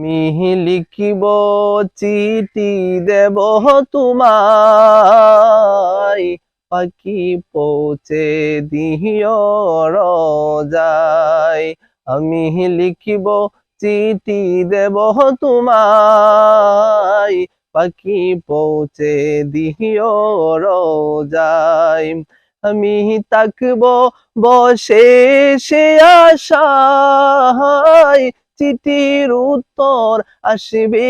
আমি লিখিব চিঠি দেব তোমায়, পাখি পৌঁছে দিও রোজায়। আমি লিখিব চিঠি দেব তোমায়, পাখি পৌঁছে দিও রোজায়। আমি তাকব বসে সে আশায়, চিঠির উত্তর আসবে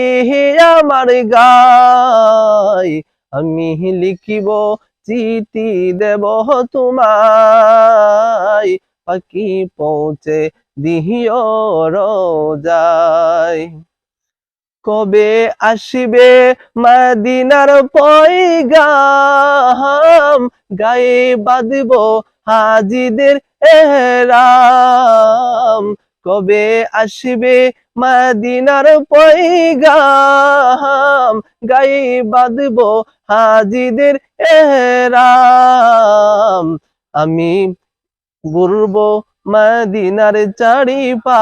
আমার গায়। আমি লিখিব চিঠি দেব তোমায়, পাখি পৌঁছে দিও রোজায়। কবে আসবে মদিনার পয়গাম, গায়ে বাঁধব হাজিদের এহরাম। কবে আসবে মদিনার পয়গাম, গায়ে বাঁধব হাজিদের এহরাম। আমি ঘুরবো মদিনার চারিপাশ,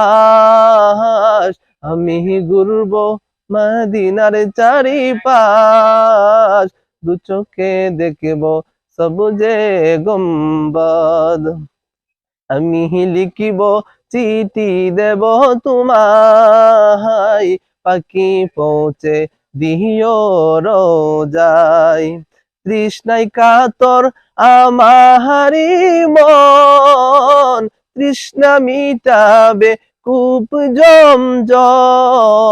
আমি ঘুরবো মদিনার চারিপাশ। দু চোখে দেখব সবুজে গম্বদ। আমি লিখিব চিঠি দেব তোমায়, পাখি পৌঁছে দিও রোজায়। তৃষ্ণায় কাতর আমারি মন, তৃষ্ণা মিটাবে কূপ জমজম।